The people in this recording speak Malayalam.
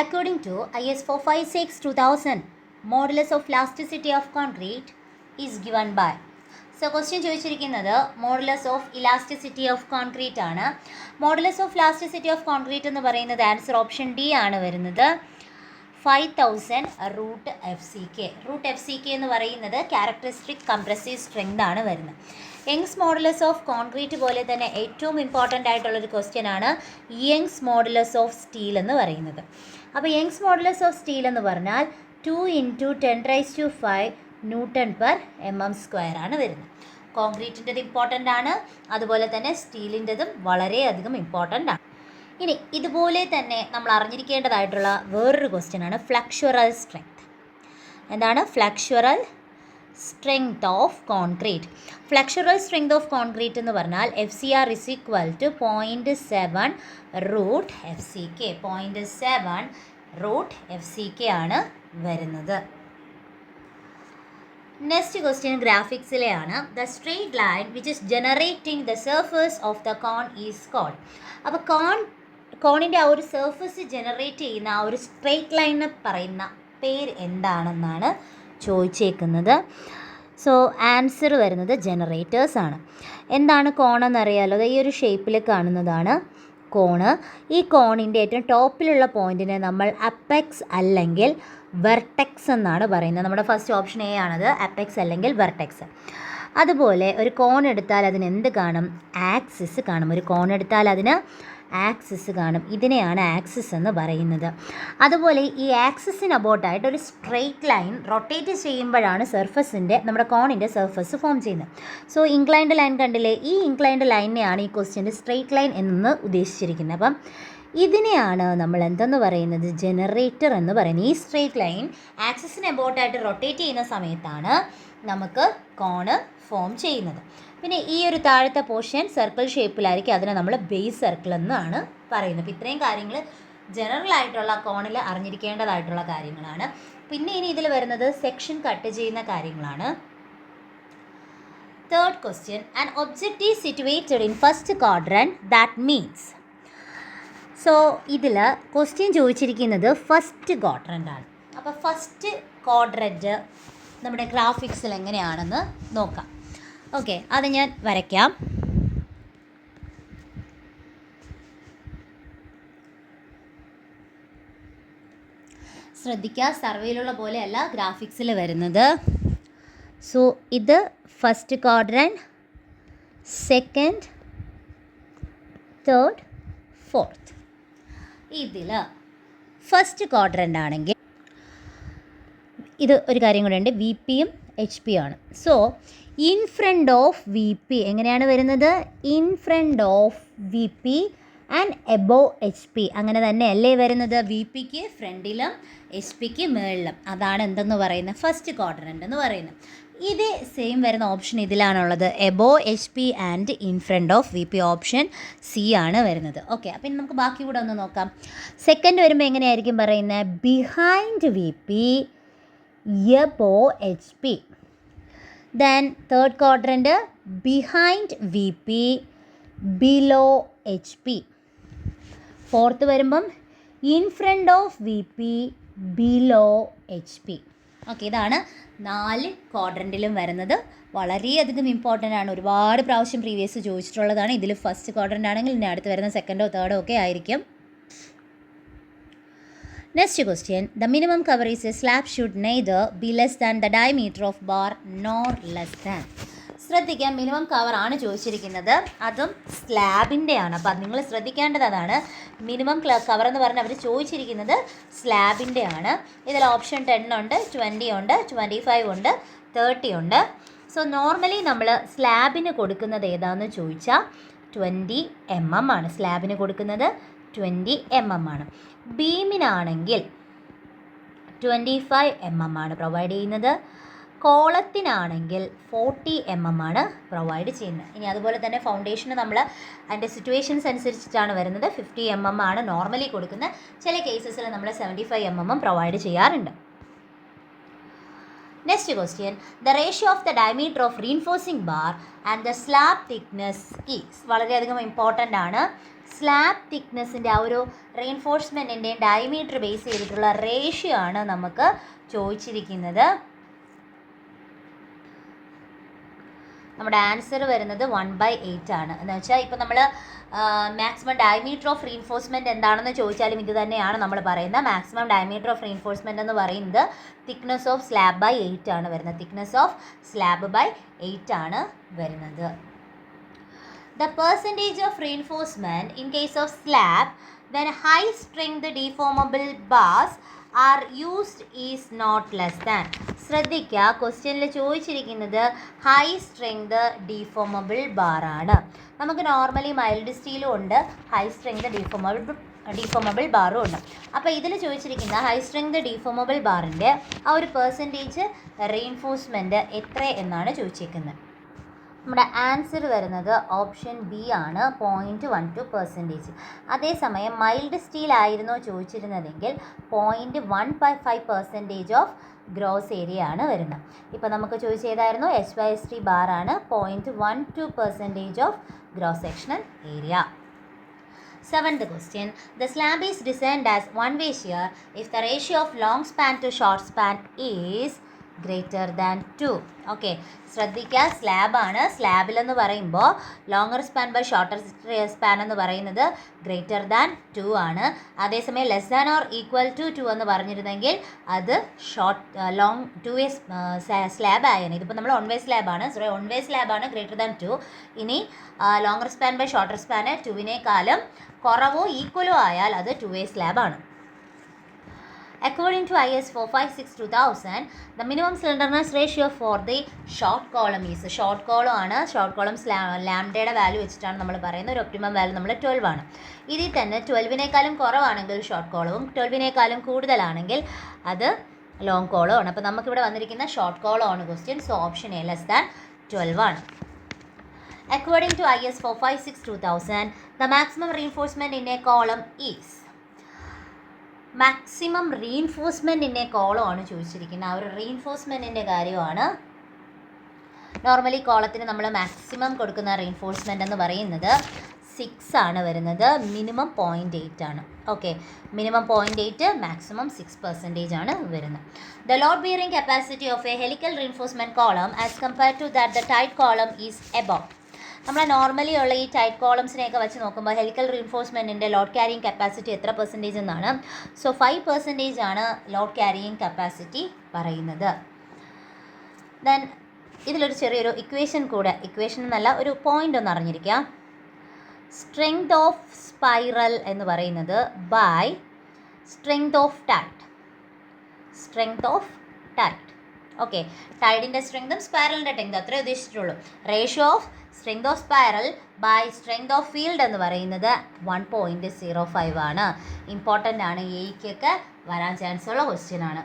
According to IS 456-2000, modulus of elasticity of concrete is given by. So question ചോദിച്ചിരിക്കുന്നത് modulus of elasticity of concrete ആണ്. Modulus of elasticity of concrete എന്ന് പറയുന്നത് ആൻസർ ഓപ്ഷൻ ഡി ആണ് വരുന്നത്. 5000 root F C K. Root F C K എന്ന് പറയുന്നത് ക്യാരക്ടറിസ്റ്റിക് കംപ്രസീവ് സ്ട്രെങ്ത് ആണ് വരുന്നത്. യങ്സ് മോഡുലസ് ഓഫ് കോൺക്രീറ്റ് പോലെ തന്നെ ഏറ്റവും ഇമ്പോർട്ടൻ്റ് ആയിട്ടുള്ളൊരു ക്വസ്റ്റ്യൻ ആണ് യങ്സ് മോഡുലസ് ഓഫ് സ്റ്റീൽ എന്ന് പറയുന്നത്. അപ്പോൾ യങ്സ് മോഡുലസ് ഓഫ് സ്റ്റീൽ എന്ന് പറഞ്ഞാൽ 2 × 10⁵ ന്യൂട്ടൺ പെർ mm² ആണ് വരുന്നത്. കോൺക്രീറ്റിൻ്റെത് ഇമ്പോർട്ടൻ്റ് ആണ്, അതുപോലെ തന്നെ സ്റ്റീലിൻ്റെതും വളരെയധികം ഇമ്പോർട്ടൻ്റ് ആണ്. ഇനി ഇതുപോലെ തന്നെ നമ്മൾ അറിഞ്ഞിരിക്കേണ്ടതായിട്ടുള്ള വേറൊരു ക്വസ്റ്റ്യൻ ആണ് ഫ്ലക്ഷ്വറൽ സ്ട്രെങ്ത്. എന്താണ് flexural strength of concrete? Flexural strength of concrete എന്ന് പറഞ്ഞാൽ FCR = 0.7 root F C K. 0.7 root F C K ആണ് വരുന്നത്. നെക്സ്റ്റ് ക്വസ്റ്റ്യൻ ഗ്രാഫിക്സിലെയാണ്. The straight line which is generating the surface of the cone is called. അപ്പോൾ കോണിൻ്റെ ആ ഒരു സർഫേസ് ജനറേറ്റ് ചെയ്യുന്ന ആ ഒരു സ്ട്രെയിറ്റ് ലൈനിന് പറയുന്ന പേര് എന്താണെന്നാണ് ചോദിച്ചേക്കുന്നത്. സോ ആൻസർ വരുന്നത് ജനറേറ്റേഴ്സ് ആണ്. എന്താണ് കോണെന്നറിയാലോ, ഈ ഒരു ഷേപ്പിൽ കാണുന്നതാണ് കോണ്. ഈ കോണിൻ്റെ ഏറ്റവും ടോപ്പിലുള്ള പോയിൻറ്റിനെ നമ്മൾ അപ്പെക്സ് അല്ലെങ്കിൽ വെർട്ടെക്സ് എന്നാണ് പറയുന്നത്. നമ്മുടെ ഫസ്റ്റ് ഓപ്ഷൻ എ ആണത്, അപ്പെക്സ് അല്ലെങ്കിൽ വെർട്ടെക്സ്. അതുപോലെ ഒരു കോൺ എടുത്താൽ അതിന് എന്ത് കാണും? ആക്സിസ് കാണും. ഒരു കോൺ എടുത്താൽ അതിന് ആക്സിസ് കാണും. ഇതിനെയാണ് ആക്സിസ് എന്ന് പറയുന്നത്. അതുപോലെ ഈ ആക്സിസിന് അബൌട്ടായിട്ട് ഒരു സ്ട്രെയിറ്റ് ലൈൻ റൊട്ടേറ്റ് ചെയ്യുമ്പോഴാണ് നമ്മുടെ കോണിൻ്റെ സർഫസ് ഫോം ചെയ്യുന്നത്. സോ ഇൻക്ലൈൻഡ് ലൈൻ കണ്ടില്ലേ? ഈ ഇൻക്ലൈൻഡ് ലൈനിനെയാണ് ഈ ക്വസ്റ്റ്യൻ്റെ സ്ട്രെയിറ്റ് ലൈൻ എന്ന് ഉദ്ദേശിച്ചിരിക്കുന്നത്. അപ്പം ഇതിനെയാണ് നമ്മൾ എന്തെന്ന് പറയുന്നത്? ജനറേറ്റർ എന്ന് പറയുന്നത്. ഈ സ്ട്രെയിറ്റ് ലൈൻ ആക്സിസിന് അബൌട്ടായിട്ട് റൊട്ടേറ്റ് ചെയ്യുന്ന സമയത്താണ് നമുക്ക് കോണ് ഫോം ചെയ്യുന്നത്. പിന്നെ ഈ ഒരു താഴത്തെ പോർഷൻ സർക്കിൾ ഷേപ്പിലായിരിക്കും, അതിനെ നമ്മൾ ബേസ് സർക്കിൾ എന്നാണ് പറയുന്നത്. അപ്പോൾ ഇത്രയും കാര്യങ്ങൾ ജനറൽ ആയിട്ടുള്ള കോണിൽ അറിഞ്ഞിരിക്കേണ്ടതായിട്ടുള്ള കാര്യങ്ങളാണ്. പിന്നെ ഇനി ഇതിൽ വരുന്നത് സെക്ഷൻ കട്ട് ചെയ്യുന്ന കാര്യങ്ങളാണ്. Third question, an object is situated in first quadrant that means. So ഇതിൽ ക്വസ്റ്റ്യൻ ചോദിച്ചിരിക്കുന്നത് ഫസ്റ്റ് ക്വാഡ്രൻ്റ് ആണ്. അപ്പോൾ ഫസ്റ്റ് ക്വാഡ്രൻ്റ് നമ്മുടെ ഗ്രാഫിക്സിൽ എങ്ങനെയാണെന്ന് നോക്കാം. ഓക്കെ, അത് ഞാൻ വരയ്ക്കാം. ശ്രദ്ധിക്കുക, സർവേയിലുള്ള പോലെയല്ല ഗ്രാഫിക്സിൽ വരുന്നത്. സോ ഇത് first quadrant, second, third, fourth. ഇതിൽ ഫസ്റ്റ് ക്വാഡ്രൻ്റ് ആണെങ്കിൽ ഇത് ഒരു കാര്യം കൂടെ ഉണ്ട്, വി പിയും എച്ച് പി ആണ്. So in front of V P എങ്ങനെയാണ് വരുന്നത്? In front of V P and above H P. അങ്ങനെ തന്നെയല്ലേ വരുന്നത്? വി പിക്ക് ഫ്രണ്ടിലും എച്ച് പിക്ക് മുകളിലും. അതാണ് എന്തെന്ന് പറയുന്നത്? ഫസ്റ്റ് ക്വാഡ്രൻ്റ് എന്ന് പറയുന്നത്. ഇത് സെയിം വരുന്ന ഓപ്ഷൻ ഇതിലാണുള്ളത്, above H P and in front of V P. Option C ആണ് വരുന്നത്. ഓക്കെ, അപ്പം ഇനി നമുക്ക് ബാക്കി കൂടെ ഒന്ന് നോക്കാം. സെക്കൻഡ് വരുമ്പോൾ എങ്ങനെയായിരിക്കും പറയുന്നത്? Behind V P above H P. Then third quadrant behind V P below H P. Fourth വരുമ്പം in front of V P below H P. Okay, ഇതാണ് 4 ക്വാഡ്രൻറ്റിലും വരുന്നത്. വളരെയധികം ഇമ്പോർട്ടൻ്റ് ആണ്. ഒരുപാട് പ്രാവശ്യം പ്രീവിയസ് ചോദിച്ചിട്ടുള്ളതാണ്. ഇതിൽ ഫസ്റ്റ് ക്വാഡ്രൻ്റ് ആണെങ്കിൽ ഇനി അടുത്ത് വരുന്ന സെക്കൻഡോ തേർഡോ ഒക്കെ ആയിരിക്കും. Next question, the minimum cover is a slab should neither be less than the diameter of bar nor less than. ശ്രദ്ധിക്കാം, മിനിമം കവർ ആണ് ചോദിച്ചിരിക്കുന്നത്, അതും സ്ലാബിൻ്റെ ആണ്. അപ്പോൾ നിങ്ങൾ ശ്രദ്ധിക്കേണ്ടത് അതാണ്. മിനിമം കവർ എന്ന് പറഞ്ഞാൽ അവർ ചോദിച്ചിരിക്കുന്നത് സ്ലാബിൻ്റെ ആണ്. ഇതിൽ ഓപ്ഷൻ 10 ഉണ്ട്, 20 ഉണ്ട്, 25 ഉണ്ട്, 30 ഉണ്ട്. സോ നോർമലി നമ്മൾ സ്ലാബിന് കൊടുക്കുന്നത് ഏതാണെന്ന് ചോദിച്ചാൽ 20 mm ആണ്. സ്ലാബിന് കൊടുക്കുന്നത് 20 mm ആണ്. ബീമിനാണെങ്കിൽ 25 mm ആണ് പ്രൊവൈഡ് ചെയ്യുന്നത്. കോളത്തിനാണെങ്കിൽ 40 mm ആണ് പ്രൊവൈഡ് ചെയ്യുന്നത്. ഇനി അതുപോലെ തന്നെ ഫൗണ്ടേഷന് നമ്മൾ അതിൻ്റെ സിറ്റുവേഷൻസ് അനുസരിച്ചിട്ടാണ് വരുന്നത്. 50 mm ആണ് നോർമലി കൊടുക്കുന്നത്. ചില കേസസിൽ നമ്മൾ 75 mm പ്രൊവൈഡ് ചെയ്യാറുണ്ട്. Next question, the ratio of the diameter of reinforcing bar and the slab thickness is. വളരെയധികം ഇമ്പോർട്ടൻ്റ് ആണ്. സ്ലാബ് തിക്നെസ്സിൻ്റെ ആ ഒരു റെയിൻഫോഴ്സ്മെൻറ്റിൻ്റെയും ഡയമീറ്റർ ബേസ് ചെയ്തിട്ടുള്ള റേഷ്യോ ആണ് നമുക്ക് ചോദിച്ചിരിക്കുന്നത്. നമ്മുടെ ആൻസർ വരുന്നത് 1/8 ആണ്. എന്ന് വെച്ചാൽ ഇപ്പോൾ നമ്മൾ മാക്സിമം ഡയമീറ്റർ ഓഫ് റീൻഫോഴ്സ്മെൻറ്റ് എന്താണെന്ന് ചോദിച്ചാലും ഇത് തന്നെയാണ് നമ്മൾ പറയുന്നത്. മാക്സിമം ഡയമീറ്റർ ഓഫ് റീൻഫോഴ്സ്മെൻറ്റ് എന്ന് പറയുന്നത് തിക്നെസ് ഓഫ് സ്ലാബ് ബൈ 8 ആണ് വരുന്നത്. തിക്നെസ് ഓഫ് സ്ലാബ് ബൈ 8 ആണ് വരുന്നത്. The percentage of reinforcement in case of slab when high strength deformable bars are used is not less than. ശ്രദ്ധിക്കുക, ക്വസ്റ്റ്യനിൽ ചോദിച്ചിരിക്കുന്നത് ഹൈ സ്ട്രെങ്ത് ഡീഫോമബിൾ ബാർ ആണ്. നമുക്ക് നോർമലി മൈൽഡ് സ്റ്റീലും ഉണ്ട്, ഹൈ സ്ട്രെങ്ത് ഡീഫോമബിൾ ബാറും ഉണ്ട്. അപ്പോൾ ഇതിൽ ചോദിച്ചിരിക്കുന്ന ഹൈ സ്ട്രെങ്ത് ഡീഫോമബിൾ ബാറിൻ്റെ ആ ഒരു പെർസെൻറ്റേജ് റീഇൻഫോഴ്സ്മെൻറ്റ് എത്ര എന്നാണ് ചോദിച്ചിരിക്കുന്നത്. നമ്മുടെ ആൻസർ വരുന്നത് ഓപ്ഷൻ ബി ആണ്, 0.12%. അതേസമയം മൈൽഡ് സ്റ്റീൽ ആയിരുന്നോ ചോദിച്ചിരുന്നതെങ്കിൽ 0.15% ഓഫ് ഗ്രോസ് ഏരിയ ആണ് വരുന്നത്. ഇപ്പോൾ നമുക്ക് ചോദിച്ച ഏതായിരുന്നു? HYST ബാറാണ്, 0.12% of gross sectional area. 7th question. The slab is designed as one-way shear if the ratio of long span to short span is greater than 2. Okay, ശ്രദ്ധിക്കുക, സ്ലാബാണ്. സ്ലാബിലെന്ന് പറയുമ്പോൾ longer span by shorter span എന്ന് പറയുന്നത് ഗ്രേറ്റർ ദാൻ 2 ആണ്. അതേസമയം less than or equal to 2 എന്ന് പറഞ്ഞിരുന്നെങ്കിൽ അത് ലോങ് 2-way സ്ലാബ് ആയാണ്. ഇതിപ്പോൾ നമ്മൾ 1-way സ്ലാബാണ്, 1-way സ്ലാബാണ്, ഗ്രേറ്റർ ദാൻ 2. ഇനി ലോങ്ങർ സ്പാൻ ബൈ ഷോർട്ടർ സ്പാന് 2-നേക്കാളും കുറവോ ഈക്വലോ ആയാൽ അത് 2-way സ്ലാബാണ്. According to IS 456/2000, the minimum slenderness ratio for the short column is, short column ആണ്, ഷോർട്ട് കോളം ലാംഡയുടെ വാല്യൂ വെച്ചിട്ടാണ് നമ്മൾ പറയുന്നത്. ഒരു ഒപ്റ്റിമം വാല്യൂ നമ്മൾ 12 ആണ്. ഇതിൽ തന്നെ 12-നേക്കാളും കുറവാണെങ്കിൽ ഷോർട്ട് കോളവും 12-നേക്കാളും കൂടുതലാണെങ്കിൽ അത് ലോങ് കോളം ആണ്. അപ്പോൾ നമുക്കിവിടെ വന്നിരിക്കുന്ന ഷോർട്ട് കോളം ആണ് question. So option A less than 12 ആണ്. According to IS 456/2000, the maximum reinforcement in a column is, maximum റീഇൻഫോഴ്സ്മെൻറ്റിൻ്റെ കോളമാണ് ചോദിച്ചിരിക്കുന്നത്. ആ ഒരു റീഇൻഫോഴ്സ്മെൻറ്റിൻ്റെ കാര്യമാണ്. നോർമലി കോളത്തിന് നമ്മൾ മാക്സിമം കൊടുക്കുന്ന റീഇൻഫോഴ്സ്മെൻറ്റ് എന്ന് പറയുന്നത് 6 ആണ് വരുന്നത്. മിനിമം 0.8 ആണ്. ഓക്കെ, മിനിമം 0.8, മാക്സിമം 6% ആണ് വരുന്നത്. The load bearing capacity of a helical reinforcement column as compared to that the tied column is above. നമ്മൾ നോർമലി ഉള്ള ഈ ടൈറ്റ് കോളംസിനെയൊക്കെ വെച്ച് നോക്കുമ്പോൾ ഹെലിക്കൽ റീഇൻഫോഴ്സ്മെൻറ്റിൻ്റെ ലോഡ് ക്യാരിയിങ് കപ്പാസിറ്റി എത്ര പെർസെൻറ്റേജ് എന്നാണ്? സോ 5% ആണ് ലോഡ് ക്യാരിയിങ് കപ്പാസിറ്റി പറയുന്നത്. ദെൻ ഇതിലൊരു ചെറിയൊരു ഇക്വേഷൻ എന്നല്ല, ഒരു പോയിൻ്റ് ഒന്ന് അറിഞ്ഞിരിക്കുക. സ്ട്രെങ്ത് ഓഫ് സ്പൈറൽ എന്ന് പറയുന്നത് by strength of tide. Okay, ടൈഡിൻ്റെ സ്ട്രെങ്തും സ്പൈറലിൻ്റെ ടെങ്ത് അത്രേ ഉദ്ദേശിച്ചിട്ടുള്ളൂ. Ratio of strength of spiral by strength of field എന്ന് പറയുന്നത് 1.05 ആണ്. ഇമ്പോർട്ടൻ്റ് ആണ്, എയ്ക്കൊക്കെ വരാൻ ചാൻസ് ഉള്ള ക്വസ്റ്റ്യൻ ആണ്.